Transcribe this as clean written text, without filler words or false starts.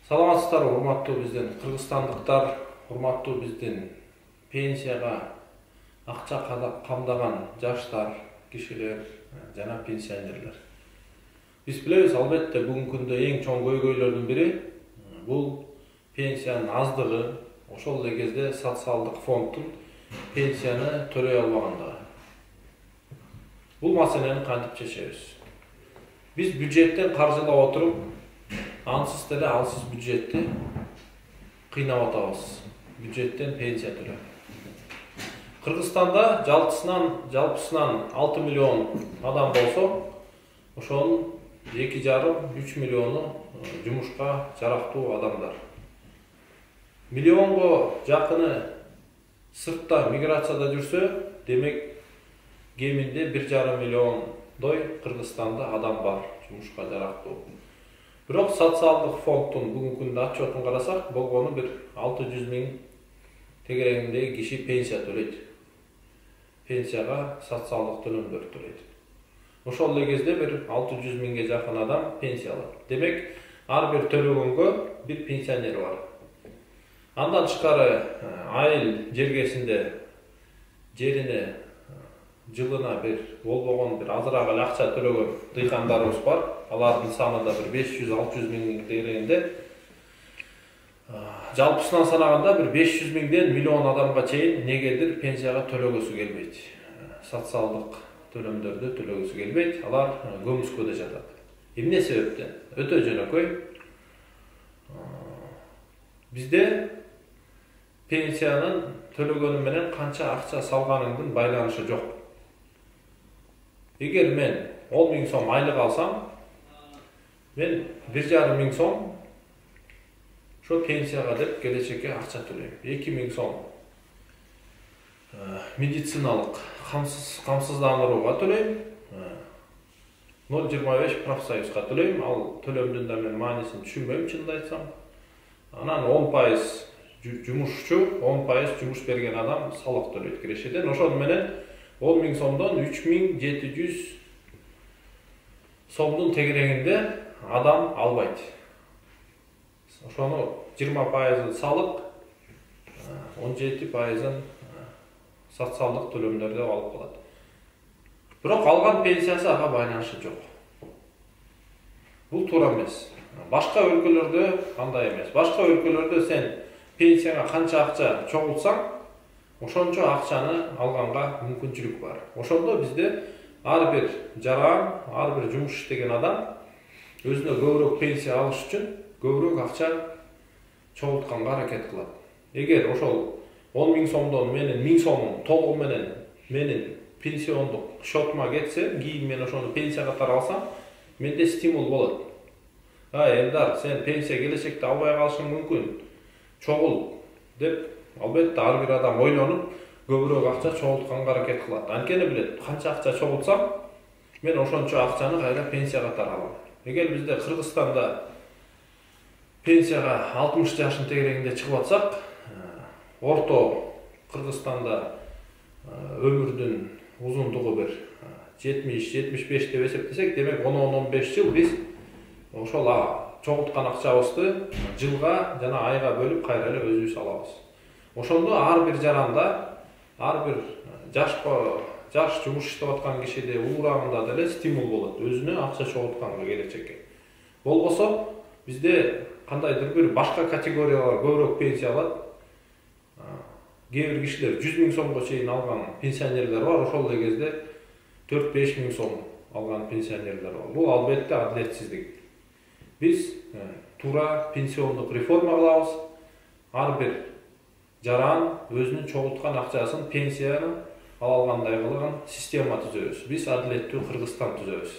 Саламатсыздар, урматтуу биздин кыргызстандыктар, урматтуу биздин пенсияга акча камдаган жаштар, кишилер жана пенсионерлер. Биз билебиз, албетте бүгүнкү күндө эң чоң көйгөйлөрдүн бири бул пенсиянын аздыгы, ошол эле кезде социалдык фонддун пенсияны төлөй албагандыгы. Бул маселени кантип чечебиз? Биз бюджеттен каржылап отуруп, ансыз деле алсыз бюджетти кыйнап атабыз. Бюджеттен пенсия төлөп. Кыргызстанда жалпысынан 6 миллион адам болсо, ошонун 2,5-3 миллиону жумушка жарактуу адамдар. Миллионго жакыны сыртта миграцияда жүрсө, демек кеминде 1,5 миллиондой Кыргызстанда адам бар жумушка жарактуу. Бирок социалдык фонддун бүгүнкү күндө отчетун карасак, болгону бир 600 миң тегерегиндеги киши пенсия төлөйт. Пенсияга социалдык төлөмдөр төлөйт. Ошол эле кезде бир 600 миңге жакын адам пенсия алат. Демек, ар бир төлөгөнгө бир пенсионер бар. Андан тышкары айыл жергесинде жерине жылына бир болбогон бир азыраак эле акча төлөгөн дыйкандарыбыз бар. Алардын саны да бир 500-600 миң дегенде. Жалпысынан санаганда бир 500 миңден миллион адамга чейин негедир пенсияга төлөгөсү келбейт. Социалдык төлөмдөрдү төлөгөсү келбейт. Алар көмүскөдө жатат. Эмне себептен? Өтө жөнөкөй. Бизде пенсиянын төлөгөнү менен канча акча салганыңдын байланышы жок. Эгер мен 10 миң сом айлык алсам, мен 1,5 миң сом ошо пенсияга деп келечекке акча төлөйм. 2 миң сом медициналык камсыздандырууга төлөйм. 0,25 профсоюзга төлөйм. Ал төлөмдүн да мен маанисин түшүнбөйм, чынын айтсам. Анан 10% жумушчу, 10% жумуш берген адам салык төлөйт кирешеден. Ошону менен 10 миң сомдон 3,700 сомдун тегерегинде адам албайт. Ошону 20% салык, 17% социалдык төлөмдөрдө алып калат. Бирок алган пенсиясы ага байланышы жок. Бул туура эмес. Башка өлкөлөрдө кандай эмес. Башка өлкөлөрдө сен пенсияга канча акча чогултсаң, ошончо акчаны алганга мүмкүнчүлүк бар. Ошондо бизде ар бир жаран, ар бир жумуш иштеген адам өзүнө көбүрөөк пенсия алыш үчүн көбүрөөк акча чогултканга аракет кылат. Эгер ошол 10 миң сомдон менин 1000 сомум толугу менен менин пенсиондук счетума кетсе, кийин мен ошону пенсия катары алсам, менде стимул болот. Элдар, сен пенсия келечекте албай калышың мүмкүн. Чогул деп, албетте ар бир адам ойлонуп, көбүрөөк акча чогултканга аракет кылат. Анткени билет, канча акча чогултсам, мен ошончо акчаны кайра пенсия катары алам. Эгер бизде Кыргызстанда пенсияга 60 жашын тегерегинде чыгып атсак, орто Кыргызстанда өмүрдүн узундугу бир 70-75 деп эсептесек, демек 10-15 жыл биз ошол чогулткан акчабызды жылга жана айга бөлүп кайра эле өзүбүз алабыз. Ошондо ар бир жаранда, ар бир жаш жумуш иштеп аткан кишиде уурагында деле стимул болот өзүнө акча чогултканга келечекке. Болбосо бизде кандайдыр бир башка категориялар көбүрөөк пенсия алат. Кээ бир кишилер 100 миң сомго чейин алган пенсионерлер бар, ошол эле кезде 4-5 миң сом алган пенсионерлер бар. Бул албетте адилетсиздик. Биз туура пенсиондук реформа кылабыз. Ар бир жаран өзүнүн чогулткан акчасын пенсияны ала алгандай кылган система түзөбүз. Биз адилеттүү Кыргызстан түзөбүз.